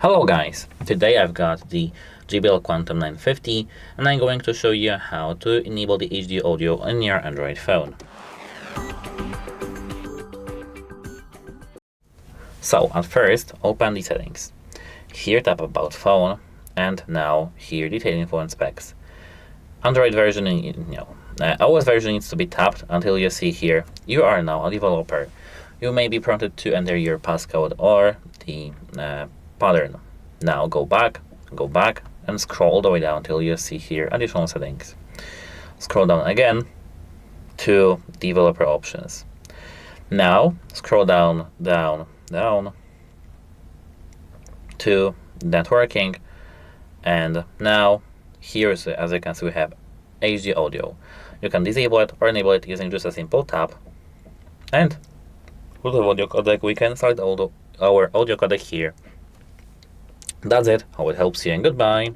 Hello guys, today I've got the JBL Quantum 950 and I'm going to show you how to enable the HD audio in your Android phone. So at first, open the settings. Here tap About Phone and now here Detail Info and Specs. Android version, OS version needs to be tapped until you see here, you are now a developer. You may be prompted to enter your passcode or the pattern. Now go back, and scroll all the way down until you see here additional settings. Scroll down again to developer options. Now scroll down to networking, and now here, as you can see, we have HD audio. You can disable it or enable it using just a simple tap, and with the audio codec we can select our audio codec here. That's it. Hope it helps you, and goodbye.